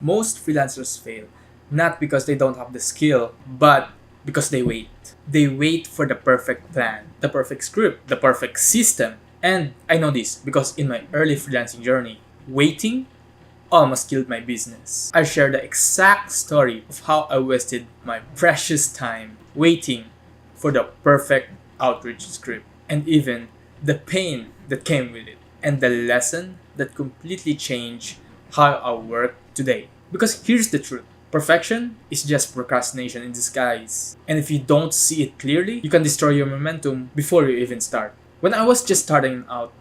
Most freelancers fail, not because they don't have the skill, but because they wait. They wait for the perfect plan, the perfect script, the perfect system. And I know this because in my early freelancing journey, waiting almost killed my business. I share the exact story of how I wasted my precious time waiting for the perfect outreach script, and even the pain that came with it, and the lesson that completely changed how I work today. Because here's the truth. Perfection is just procrastination in disguise. And if you don't see it clearly, you can destroy your momentum before you even start. When I was just starting out,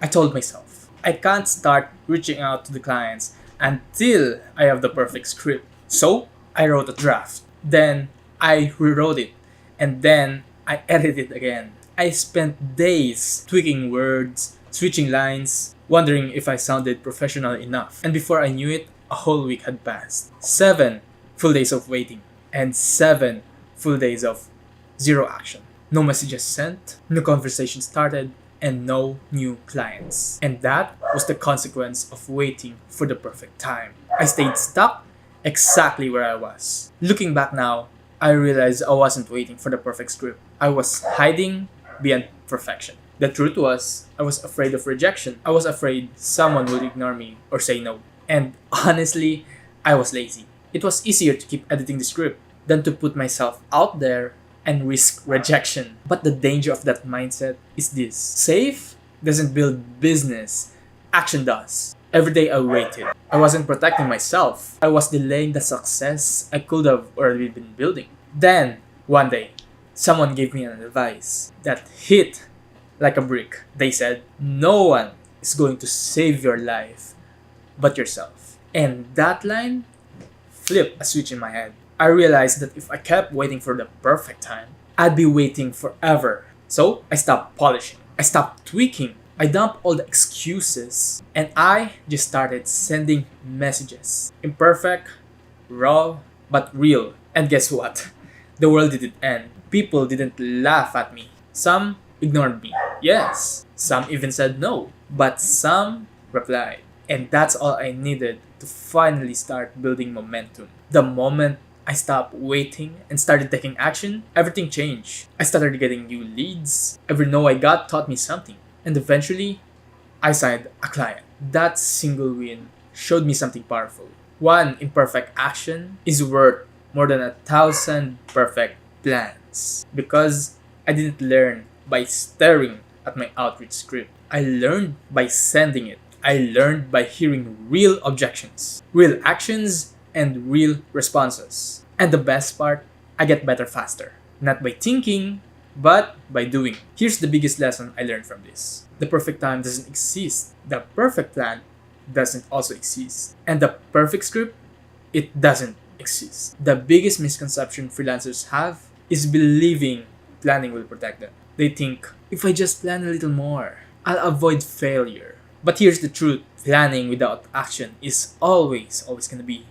I told myself, I can't start reaching out to the clients until I have the perfect script. So I wrote a draft. Then I rewrote it. And then I edited it again. I spent days tweaking words, switching lines, wondering if I sounded professional enough. And before I knew it, a whole week had passed. 7 full days of waiting. And 7 full days of zero action. No messages sent, no conversation started, and no new clients. And that was the consequence of waiting for the perfect time. I stayed stuck exactly where I was. Looking back now, I realized I wasn't waiting for the perfect script. I was hiding beyond perfection. The truth was, I was afraid of rejection. I was afraid someone would ignore me or say no. And honestly, I was lazy. It was easier to keep editing the script than to put myself out there and risk rejection. But the danger of that mindset is this. Safe doesn't build business. Action does. Every day I waited. I wasn't protecting myself. I was delaying the success I could have already been building. Then, one day, someone gave me an advice that hit like a brick. They said, no one is going to save your life but yourself. And that line flipped a switch in my head. I realized that if I kept waiting for the perfect time, I'd be waiting forever. So I stopped polishing. I stopped tweaking. I dumped all the excuses and I just started sending messages. Imperfect, raw, but real. And guess what? The world didn't end. People didn't laugh at me. Some ignored me. Yes. Some even said no. But some replied. And that's all I needed to finally start building momentum. The moment I stopped waiting and started taking action, everything changed. I started getting new leads. Every no I got taught me something. And eventually, I signed a client. That single win showed me something powerful. One imperfect action is worth more than 1,000 perfect plans. Because I didn't learn by staring at my outreach script. I learned by sending it. I learned by hearing real objections, real actions, and real responses. And the best part, I get better faster. Not by thinking, but by doing. Here's the biggest lesson I learned from this. The perfect time doesn't exist. The perfect plan doesn't also exist. And the perfect script, it doesn't exist. The biggest misconception freelancers have is believing planning will protect them. They think, if I just plan a little more, I'll avoid failure. But here's the truth. Planning without action is always gonna be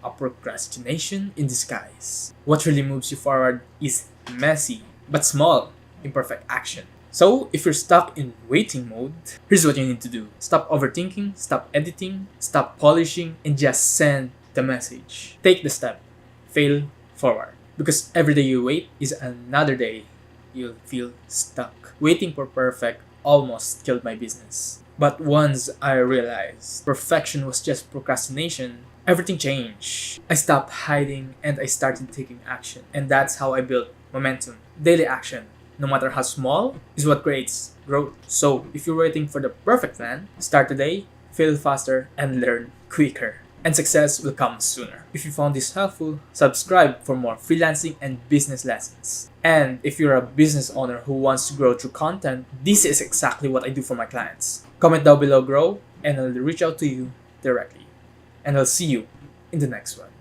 a procrastination in disguise. What really moves you forward is messy, but small, imperfect action. So, if you're stuck in waiting mode, here's what you need to do. Stop overthinking, stop editing, stop polishing, and just send the message. Take the step. Fail forward. Because every day you wait is another day you'll feel stuck. Waiting for perfect almost killed my business. But once I realized perfection was just procrastination, everything changed. I stopped hiding and I started taking action. And that's how I built momentum. Daily action, no matter how small, is what creates growth. So if you're waiting for the perfect plan, start today, fail faster, and learn quicker. And success will come sooner. If you found this helpful, subscribe for more freelancing and business lessons. And if you're a business owner who wants to grow through content, this is exactly what I do for my clients. Comment down below, grow, and I'll reach out to you directly. And I'll see you in the next one.